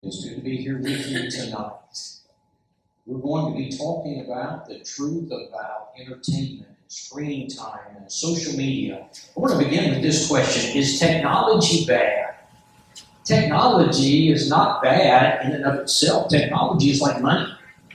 It's good to be here with you tonight. We're going to be talking about the truth about entertainment and screen time and social media. We're going to begin with this question: is technology bad? Technology is not bad in and of itself. Technology is like money.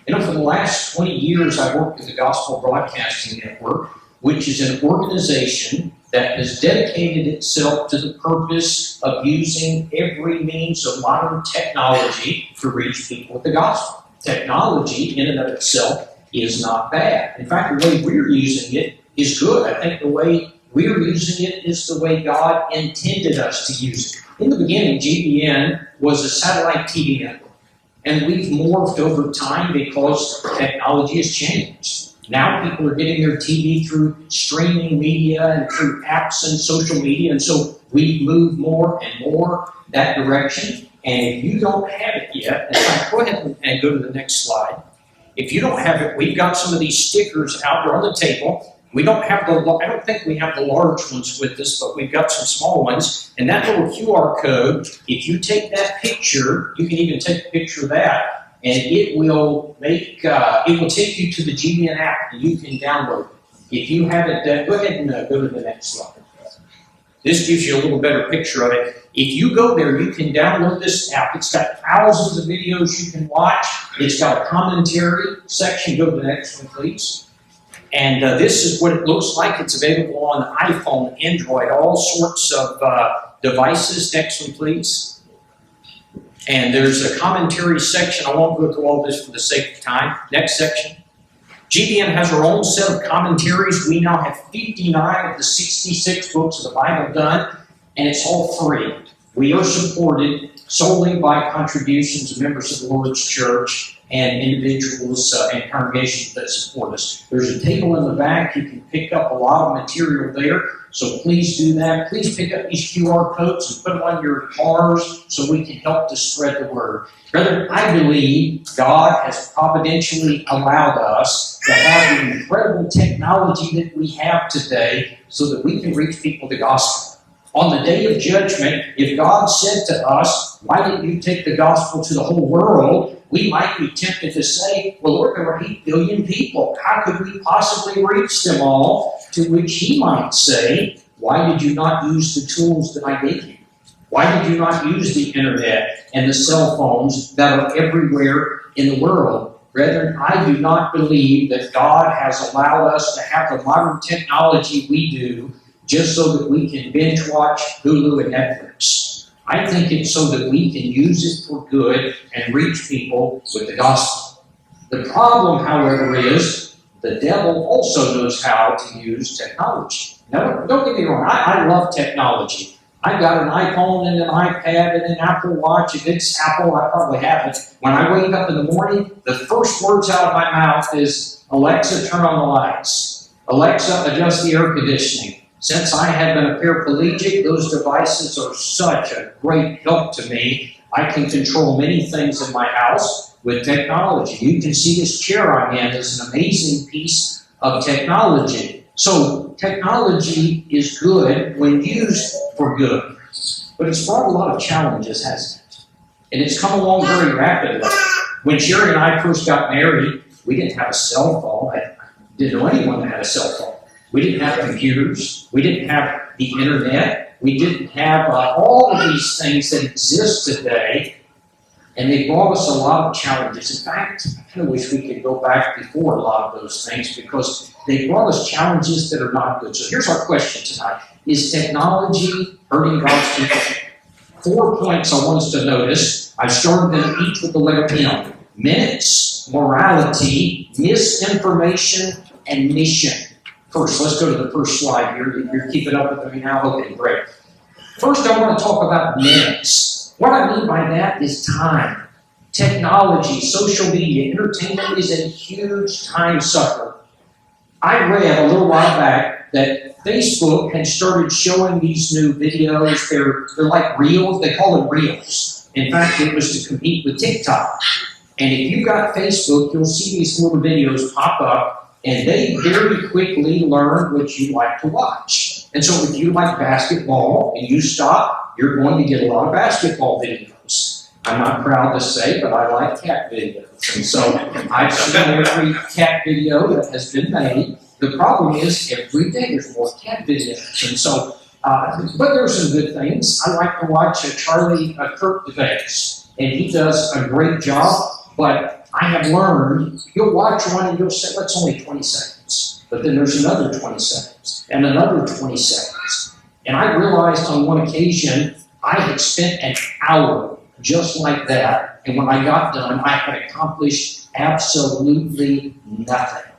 You know, for the last 20 years, I've worked with the Gospel Broadcasting Network, which is an organization that has dedicated itself to the purpose of using every means of modern technology to reach people with the gospel. Technology in and of itself is not bad. In fact, the way we're using it is good. I think the way we're using it is the way God intended us to use it. In the beginning, GBN was a satellite TV network, and we've morphed over time because technology has changed. Now people are getting their TV through streaming media and through apps and social media, and so we move more and more that direction. And if you don't have it yet, in fact, go ahead and go to the next slide. If you don't have it, we've got some of these stickers out there on the table. We don't have I don't think we have the large ones with us, but we've got some small ones. And that little QR code, if you take that picture, you can even take a picture of that, and it will take you to the GBN app, and you can download it. If you have it, go ahead and go to the next slide. This gives you a little better picture of it. If you go there, you can download this app. It's got thousands of videos you can watch. It's got a commentary section. Go to the next one, please. And this is what it looks like. It's available on iPhone, Android, all sorts of devices. Next one, please. And there's a commentary section. I won't go through all this for the sake of time. Next section. GBN has our own set of commentaries. We now have 59 of the 66 books of the Bible done, and it's all free. We are supported solely by contributions of members of the Lord's Church and individuals and congregations that support us. There's a table in the back. You can pick up a lot of material there, so please do that. Please pick up these QR codes and put them on your cars so we can help to spread the word. Brother, I believe God has providentially allowed us to have the incredible technology that we have today so that we can reach people with the gospel. On the day of judgment, if God said to us, "Why didn't you take the gospel to the whole world?" we might be tempted to say, "Well, Lord, there are 8 billion people. How could we possibly reach them all?" To which He might say, "Why did you not use the tools that I gave you? Why did you not use the internet and the cell phones that are everywhere in the world?" Brethren, I do not believe that God has allowed us to have the modern technology we do just so that we can binge watch Hulu and Netflix. I think it's so that we can use it for good and reach people with the gospel. The problem, however, is the devil also knows how to use technology. Now, don't get me wrong, I love technology. I've got an iPhone and an iPad and an Apple Watch. If it's Apple, I probably have it. When I wake up in the morning, the first words out of my mouth is, "Alexa, turn on the lights. Alexa, adjust the air conditioning." Since I have been a paraplegic, those devices are such a great help to me. I can control many things in my house with technology. You can see this chair I'm in is an amazing piece of technology. So technology is good when used for good. But it's brought a lot of challenges, hasn't it? And it's come along very rapidly. When Sherry and I first got married, we didn't have a cell phone. I didn't know anyone that had a cell phone. We didn't have computers. We didn't have the internet. We didn't have all of these things that exist today. And they brought us a lot of challenges. In fact, I kind of wish we could go back before a lot of those things because they brought us challenges that are not good. So here's our question tonight. Is technology hurting God's people? 4 points I want us to notice. I've started them each with the letter M. Minutes, morality, misinformation, and mission. First, let's go to the first slide here. You're keeping up with me now? Okay, great. First, I want to talk about minutes. What I mean by that is time. Technology, social media, entertainment is a huge time sucker. I read a little while back that Facebook had started showing these new videos. They're like reels. They call them reels. In fact, it was to compete with TikTok. And if you got Facebook, you'll see these little videos pop up. And they very quickly learn what you like to watch. And so if you like basketball and you stop, you're going to get a lot of basketball videos. I'm not proud to say, but I like cat videos. And so I've seen every cat video that has been made. The problem is every day there's more cat videos. And so, but there's some good things. I like to watch Charlie Kirk debates, and he does a great job. But I have learned, you'll watch one and you'll say, well, it's only 20 seconds. But then there's another 20 seconds and another 20 seconds. And I realized on one occasion, I had spent an hour just like that. And when I got done, I had accomplished absolutely nothing.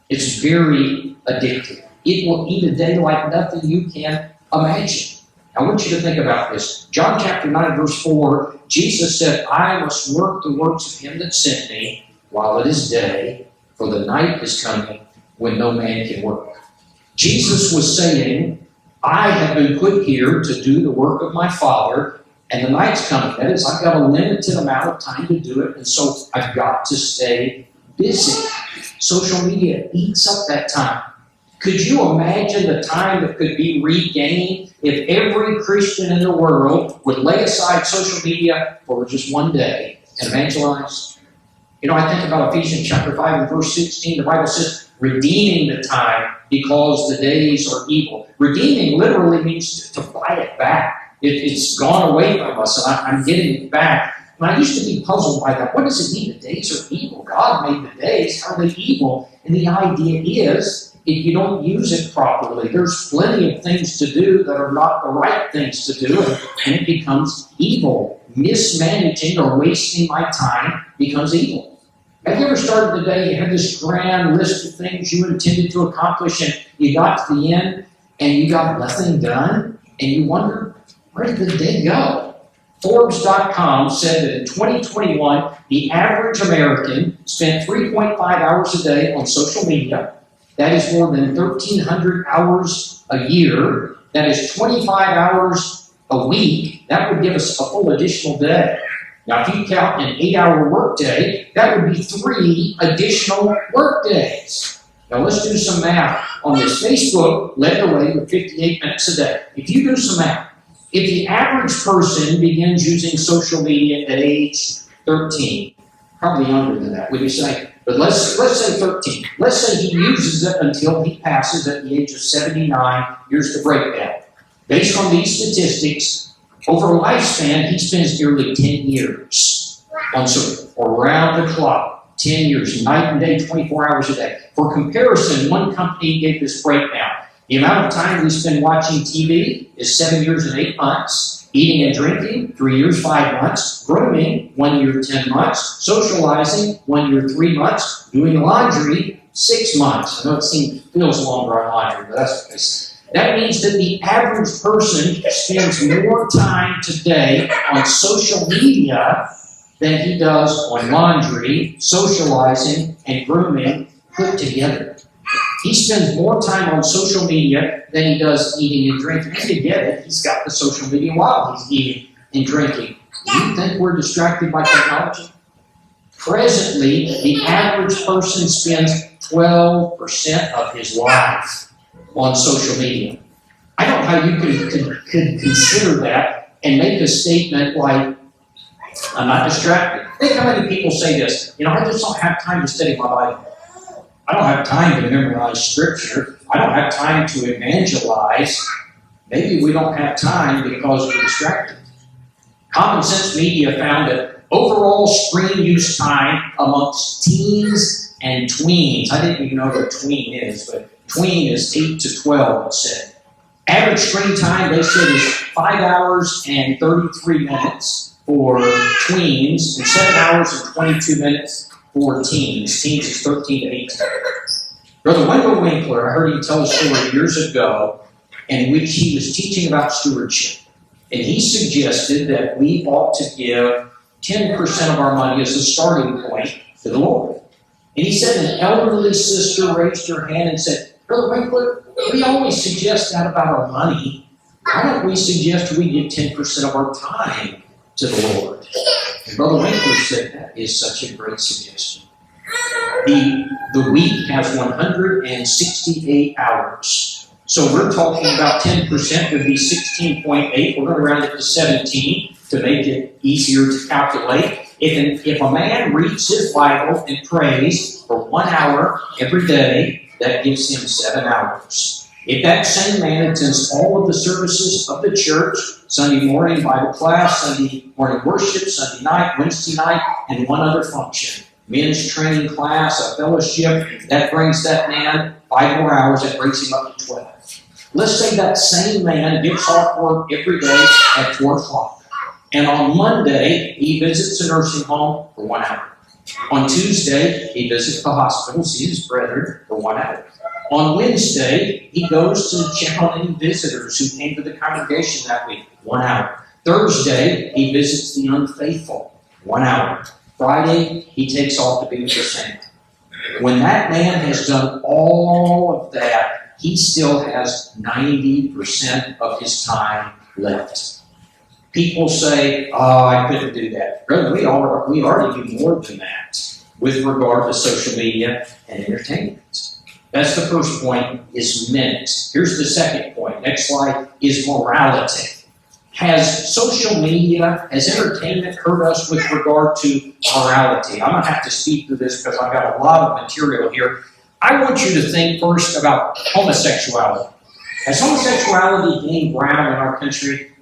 It's very addictive. It will eat a day like nothing you can imagine. I want you to think about this. John chapter 9, verse 4, Jesus said, I must work the works of him that sent me while it is day, for the night is coming when no man can work. Jesus was saying, I have been put here to do the work of my Father, and the night's coming. That is, I've got a limited amount of time to do it, and so I've got to stay busy. Social media eats up that time. Could you imagine the time that could be regained if every Christian in the world would lay aside social media for just one day and evangelize? You know, I think about Ephesians chapter 5 and verse 16. The Bible says, redeeming the time because the days are evil. Redeeming literally means to buy it back. It's gone away from us, and I'm getting it back. And I used to be puzzled by that. What does it mean the days are evil? God made the days. How are they evil? And the idea is, if you don't use it properly, there's plenty of things to do that are not the right things to do, and it becomes evil. Mismanaging or wasting my time becomes evil. Have you ever started the day, you had this grand list of things you intended to accomplish, and you got to the end, and you got nothing done, and you wonder, where did the day go? Forbes.com said that in 2021, the average American spent 3.5 hours a day on social media. That is more than 1,300 hours a year. That is 25 hours a week. That would give us a full additional day. Now, if you count an 8-hour workday, that would be 3 additional workdays. Now, let's do some math on this. Facebook led the way with 58 minutes a day. If you do some math, if the average person begins using social media at age 13, probably younger than that, would you say? But let's say 13. Let's say he uses it until he passes at the age of 79. Here's the breakdown. Based on these statistics, over a lifespan, he spends nearly 10 years on social, or around the clock, 10 years, night and day, 24 hours a day. For comparison, one company gave this breakdown. The amount of time we spend watching TV is 7 years and 8 months. Eating and drinking, 3 years, 5 months. Grooming, 1 year, 10 months. Socializing, 1 year, 3 months. Doing laundry, 6 months. I know it feels longer on laundry, but that's the case. That means that the average person spends more time today on social media than he does on laundry, socializing, and grooming put together. He spends more time on social media than he does eating and drinking. And to get it, he's got the social media while he's eating and drinking. Do you think we're distracted by technology? Presently, the average person spends 12% of his life on social media. I don't know how you could consider that and make a statement like, I'm not distracted. Think how many people say this, I just don't have time to study my Bible. I don't have time to memorize Scripture. I don't have time to evangelize. Maybe we don't have time because we're distracted. Common Sense Media found that overall screen use time amongst teens and tweens, I didn't even know what a tween is, but tween is 8 to 12, it said. Average screen time, they said, is 5 hours and 33 minutes for tweens and 7 hours and 22 minutes for teens. Teens is 13 to 18. Brother Wendell Winkler, I heard him tell a story years ago in which he was teaching about stewardship. And he suggested that we ought to give 10% of our money as a starting point to the Lord. And he said an elderly sister raised her hand and said, Brother Winkler, we always suggest that about our money. Why don't we suggest we give 10% of our time to the Lord? And Brother Winkler said, that is such a great suggestion. The week has 168 hours. So we're talking about 10% would be 16.8. We're going to round it to 17. to make it easier to calculate. If a man reads his Bible and prays for 1 hour every day, that gives him 7 hours. If that same man attends all of the services of the church, Sunday morning Bible class, Sunday morning worship, Sunday night, Wednesday night, and one other function, men's training class, a fellowship, that brings that man 5 more hours, that brings him up to 12. Let's say that same man gets off work every day at 4 o'clock. And on Monday, he visits a nursing home for 1 hour. On Tuesday, he visits the hospital, sees his brethren for 1 hour. On Wednesday, he goes to check on any visitors who came to the congregation that week, 1 hour. Thursday, he visits the unfaithful, 1 hour. Friday, he takes off to be with the saint. When that man has done all of that, he still has 90% of his time left. People say, oh, I couldn't do that. Brother, we already do more than that with regard to social media and entertainment. That's the first point, is minutes. Here's the second point. Next slide is morality. Has social media, has entertainment hurt us with regard to morality? I'm going to have to speak to this because I've got a lot of material here. I want you to think first about homosexuality. Has homosexuality gained ground in our country?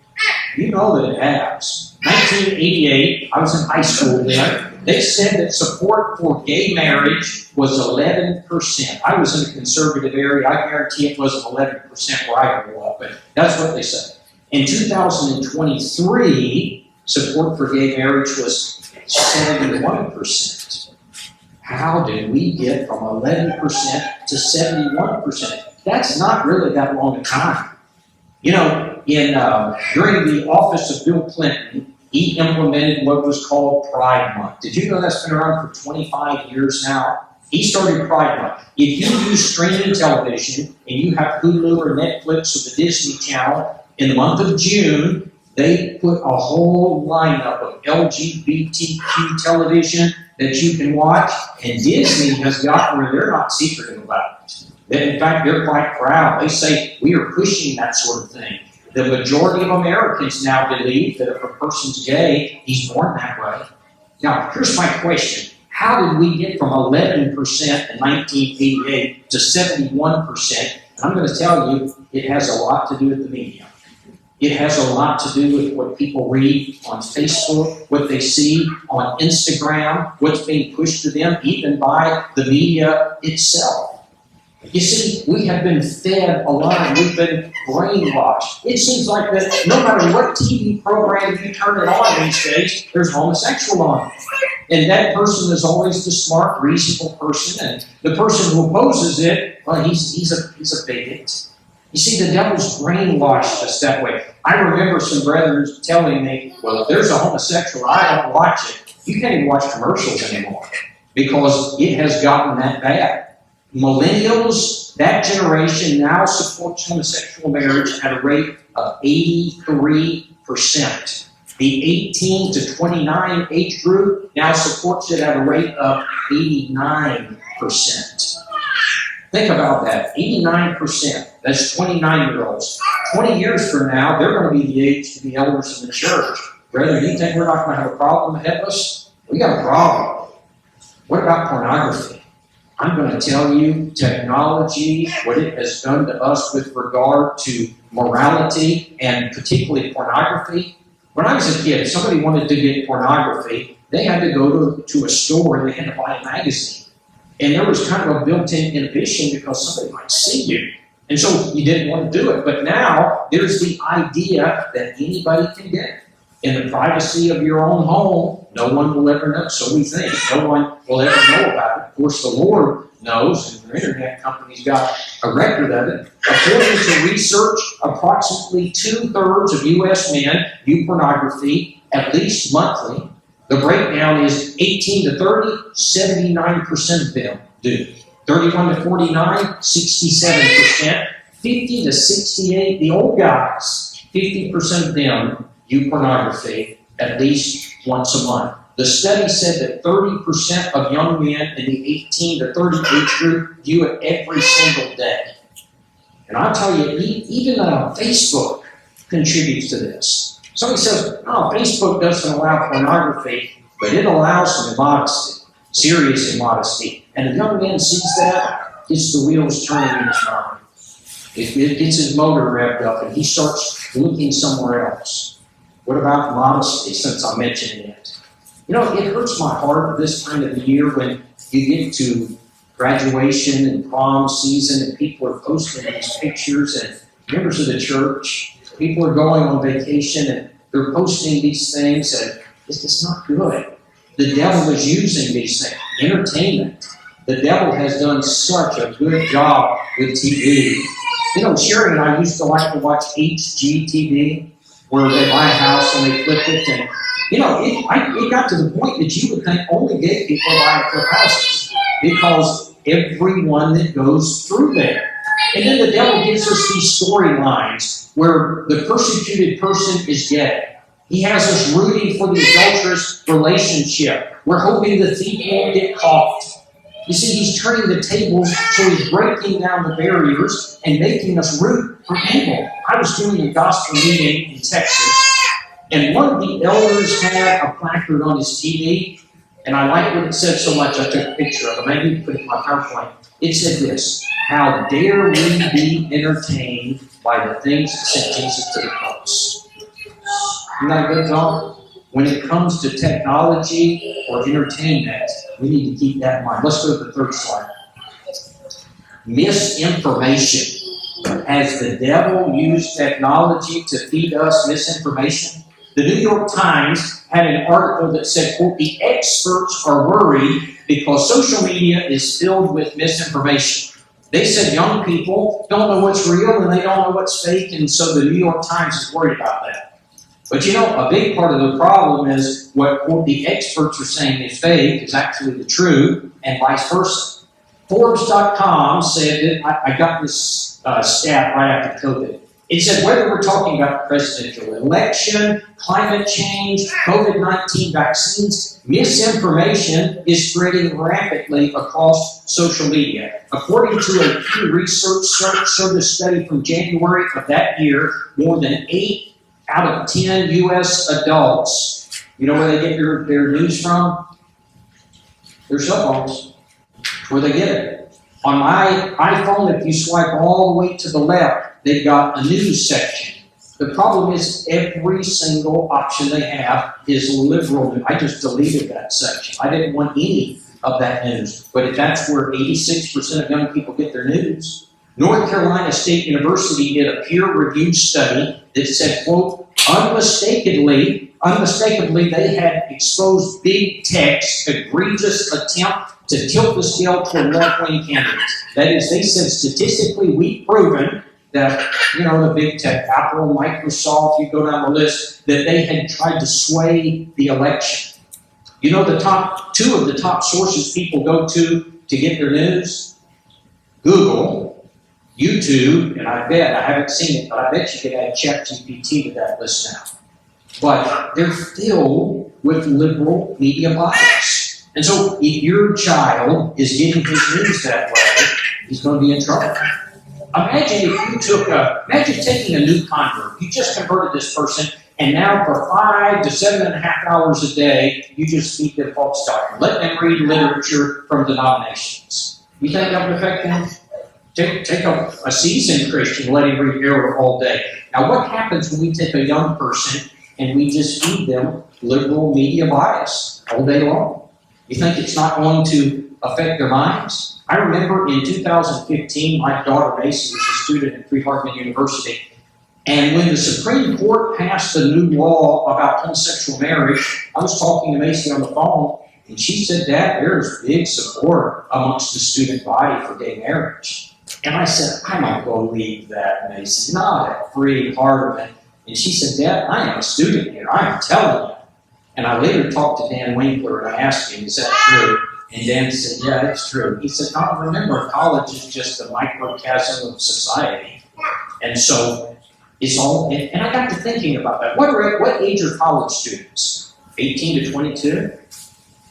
You know that it has. 1988, I was in high school then. They said that support for gay marriage was 11%. I was in a conservative area. I guarantee it wasn't 11% where I grew up, but that's what they said. In 2023, support for gay marriage was 71%. How did we get from 11% to 71%? That's not really that long a time. You know, during the office of Bill Clinton, he implemented what was called Pride Month. Did you know that's been around for 25 years now? He started Pride Month. If you use streaming television and you have Hulu or Netflix or the Disney Channel, in the month of June, they put a whole lineup of LGBTQ television that you can watch, and Disney has gotten where they're not secretive about it. In fact, they're quite proud. They say, we are pushing that sort of thing. The majority of Americans now believe that if a person's gay, he's born that way. Now, here's my question. How did we get from 11% in 1988 to 71%? And I'm going to tell you, it has a lot to do with the media. It has a lot to do with what people read on Facebook, what they see on Instagram, what's being pushed to them, even by the media itself. You see, we have been fed a lie. We've been brainwashed. It seems like that no matter what TV program you turn it on these days, there's homosexual on it. And that person is always the smart, reasonable person. And the person who opposes it, well, he's a bigot. You see, the devil's brainwashed us that way. I remember some brethren telling me, well, if there's a homosexual, I don't watch it. You can't even watch commercials anymore because it has gotten that bad. Millennials, that generation now supports homosexual marriage at a rate of 83%. The 18 to 29 age group now supports it at a rate of 89%. Think about that, 89%. That's 29-year-olds. 20 years from now, they're going to be the age to be elders in the church. Brother, do you think we're not going to have a problem ahead of us? We got a problem. What about pornography? I'm going to tell you, technology, what it has done to us with regard to morality and particularly pornography. When I was a kid, if somebody wanted to get pornography, they had to go to a store and they had to buy a magazine. And there was kind of a built-in inhibition because somebody might see you. And so you didn't want to do it. But now there's the idea that anybody can get it. In the privacy of your own home, no one will ever know. So we think. No one will ever know about it. Of course, the Lord knows, and the internet company's got a record of it. According to research, approximately 2/3 of U.S. men view pornography at least monthly. The breakdown is 18 to 30, 79% of them do. 31 to 49, 67%. 50 to 68, the old guys, 50% of them view pornography at least once a month. The study said that 30% of young men in the 18 to 30 age group view it every single day. And I'll tell you, even Facebook contributes to this. Somebody says, oh, Facebook doesn't allow pornography, but it allows immodesty, serious immodesty. And a young man sees that, gets the wheels turning in his mind. It gets his motor revved up, and he starts looking somewhere else. What about modesty, since I'm mentioning it? You know, it hurts my heart this time of the year when you get to graduation and prom season, and people are posting these pictures, and members of the church, people are going on vacation, and they're posting these things, and it's just not good. The devil is using these things. Entertainment. The devil has done such a good job with TV. You know, Sherry and I used to like to watch HGTV, where they buy a house and they flip it, and you know, it got to the point that you would think only gay people buy flip houses, because everyone that goes through there. And then the devil gives us these storylines where the persecuted person is gay. He has us rooting for the adulterous relationship. We're hoping the thief won't get caught. You see, he's turning the tables, so he's breaking down the barriers and making us root for evil. I was doing a gospel meeting in Texas, and one of the elders had a placard on his TV, and I liked what it said so much I took a picture of it. Maybe put it in my PowerPoint. It said this: how dare we be entertained by the things that sent Jesus to the cross? Isn't that a good thought? When it comes to technology or entertainment, we need to keep that in mind. Let's go to the third slide. Misinformation. Has the devil used technology to feed us misinformation? The New York Times had an article that said, quote, the experts are worried because social media is filled with misinformation. They said young people don't know what's real and they don't know what's fake, and so the New York Times is worried about that. But you know, a big part of the problem is what the experts are saying is fake is actually the truth, and vice versa. Forbes.com said that I got this stat right after COVID. It said whether we're talking about the presidential election, climate change, COVID-19 vaccines, misinformation is spreading rapidly across social media. According to a Pew Research Service study from January of that year, more than 8 out of 10 U.S. adults, you know where they get their news from? Their cell phones. Where they get it. On my iPhone, if you swipe all the way to the left, they've got a news section. The problem is every single option they have is liberal news. I just deleted that section. I didn't want any of that news. But if that's where 86% of young people get their news. North Carolina State University did a peer-reviewed study that said, quote, unmistakably, they had exposed big tech's egregious attempt to tilt the scale toward left-wing candidates. That is, they said statistically we've proven that, you know, the big tech, Apple, Microsoft, you go down the list, that they had tried to sway the election. You know the two of the top sources people go to get their news? Google, YouTube, and I haven't seen it, but I bet you could add ChatGPT to that list now. But they're filled with liberal media bias. And so if your child is getting his news that way, he's going to be in trouble. Imagine if you imagine taking a new convert. You just converted this person, and now for 5 to 7.5 hours a day, you just feed them false doctrine. Let them read literature from denominations. You think that would affect them? Take a seasoned Christian, let him read error all day. Now, what happens when we take a young person and we just feed them liberal media bias all day long? You think it's not going to affect their minds? I remember in 2015, my daughter Macy was a student at Freed-Hardeman University, and when the Supreme Court passed a new law about homosexual marriage, I was talking to Macy on the phone, and she said, Dad, there's big support amongst the student body for gay marriage. And I said, I don't believe that, Macy, not at Freed-Hardeman. And she said, Dad, I am a student here. I am telling you. And I later talked to Dan Winkler, and I asked him, is that true? And Dan said, yeah, it's true. He said, no, remember, college is just a microcosm of society. And so it's all, and I got to thinking about that. What age are college students? 18 to 22?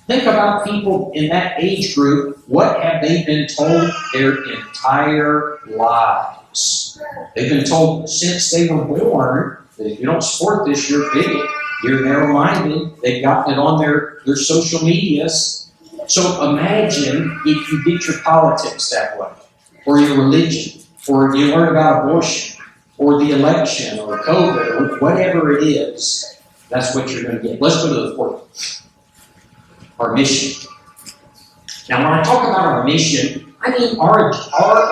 Think about people in that age group. What have they been told their entire lives? They've been told since they were born that if you don't support this, you're a bigot, you're narrow-minded. They've gotten it on their social medias. So imagine if you did your politics that way, or your religion, or you learn about abortion, or the election, or COVID, or whatever it is. That's what you're going to get. Let's go to the fourth. Our mission. Now, when I talk about our mission, I mean our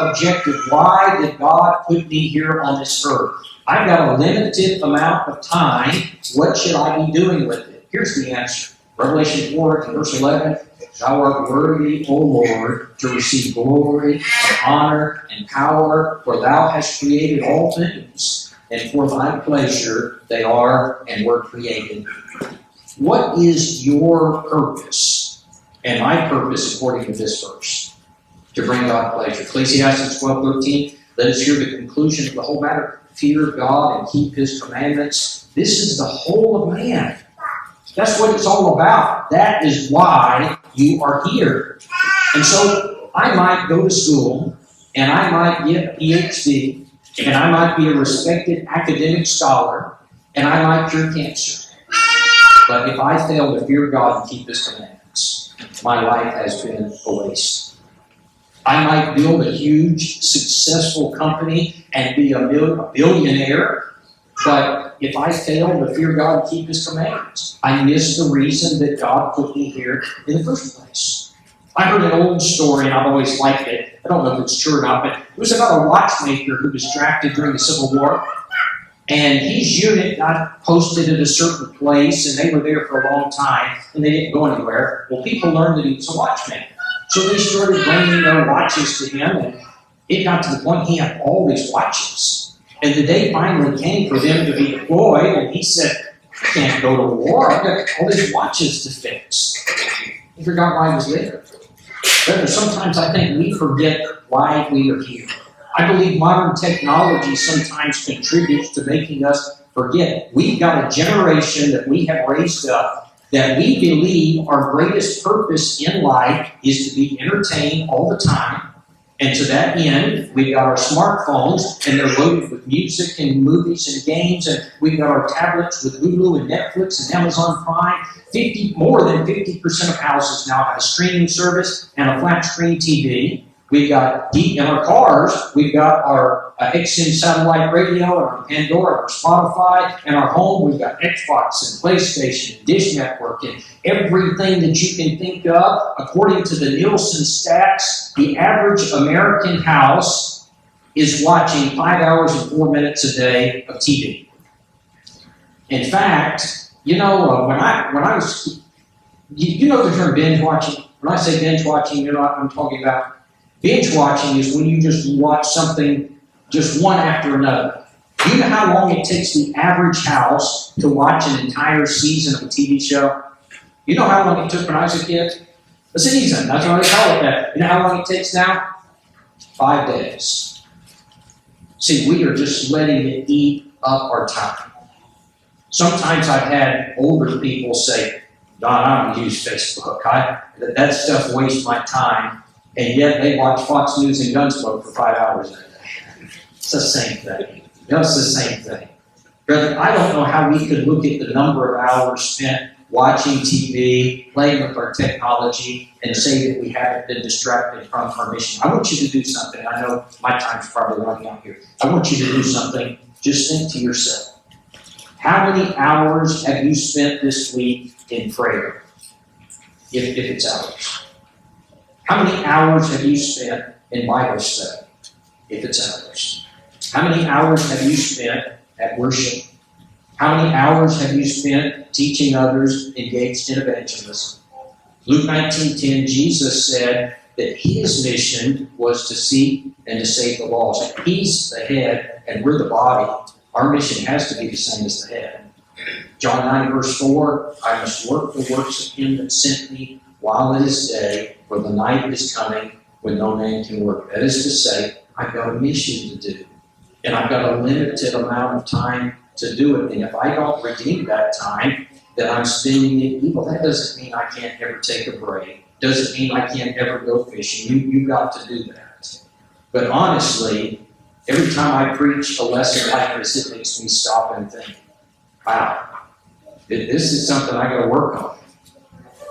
objective. Why did God put me here on this earth? I've got a limited amount of time. What should I be doing with it? Here's the answer. Revelation 4, verse 11. Thou art worthy, O Lord, to receive glory and honor and power, for thou hast created all things, and for thy pleasure they are and were created. What is your purpose? And my purpose, according to this verse, to bring God pleasure. Ecclesiastes 12:13. Let us hear the conclusion of the whole matter. Fear God and keep His commandments. This is the whole of man. That's what it's all about. That is why you are here. And so I might go to school, and I might get a PhD, and I might be a respected academic scholar, and I might cure cancer. But if I fail to fear God and keep His commandments, my life has been a waste. I might build a huge, successful company and be a billionaire, but if I fail to fear God and keep His commandments, I miss the reason that God put me here in the first place. I heard an old story, and I've always liked it. I don't know if it's true or not, but it was about a watchmaker who was drafted during the Civil War. And his unit got posted at a certain place, and they were there for a long time, and they didn't go anywhere. Well, people learned that he was a watchmaker. So they started bringing their watches to him, and it got to the point he had all these watches. And the day finally came for them to be deployed, and he said, I can't go to war. I've got all these watches to fix. He forgot why he was there. But sometimes I think we forget why we are here. I believe modern technology sometimes contributes to making us forget. We've got a generation that we have raised up that we believe our greatest purpose in life is to be entertained all the time. And to that end, we've got our smartphones, and they're loaded with music and movies and games, and we've got our tablets with Hulu and Netflix and Amazon Prime. More than 50% of houses now have a streaming service and a flat screen TV. We've got, in our cars, we've got our XM satellite radio and our Pandora, our Spotify, and our home, we've got Xbox and PlayStation and Dish Network and everything that you can think of. According to the Nielsen stats, the average American house is watching 5 hours and 4 minutes a day of TV. In fact, when I was, you know the term binge watching? When I say binge watching, you know what I'm talking about? Binge watching is when you just watch something just one after another. Do you know how long it takes the average house to watch an entire season of a TV show? You know how long it took when I was a kid? A season. That's what I call it that. You know how long it takes now? 5 days. See, we are just letting it eat up our time. Sometimes I've had older people say, Don, I don't use Facebook. That stuff wastes my time. And yet they watch Fox News and Gunsmoke for 5 hours a day. It's the same thing. It's the same thing. Brother, I don't know how we could look at the number of hours spent watching TV, playing with our technology, and say that we haven't been distracted from our mission. I want you to do something. I know my time's probably running out here. I want you to do something. Just think to yourself. How many hours have you spent this week in prayer? If it's hours. How many hours have you spent in Bible study, if it's hours? How many hours have you spent at worship? How many hours have you spent teaching others, engaged in evangelism? Luke 19:10, Jesus said that His mission was to seek and to save the lost. He's the head and we're the body. Our mission has to be the same as the head. John 9, verse 4, I must work the works of Him that sent me while it is day, for the night is coming when no man can work. That is to say, I've got a mission to do. And I've got a limited amount of time to do it. And if I don't redeem that time that I'm spending in evil, that doesn't mean I can't ever take a break. Doesn't mean I can't ever go fishing. You've got to do that. But honestly, Every time I preach a lesson like this, it makes me stop and think, wow, this is something I got to work on.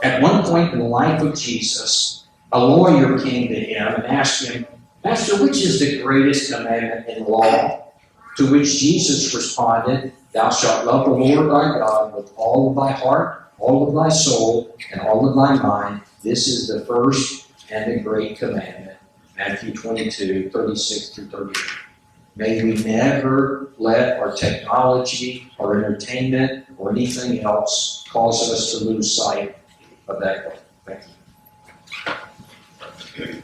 At one point in the life of Jesus, a lawyer came to him and asked him, Master, which is the greatest commandment in the law? To which Jesus responded, Thou shalt love the Lord thy God with all of thy heart, all of thy soul, and all of thy mind. This is the first and the great commandment. Matthew 22, 36 through 38. May we never let our technology, our entertainment, or anything else cause us to lose sight of that goal. Thank you.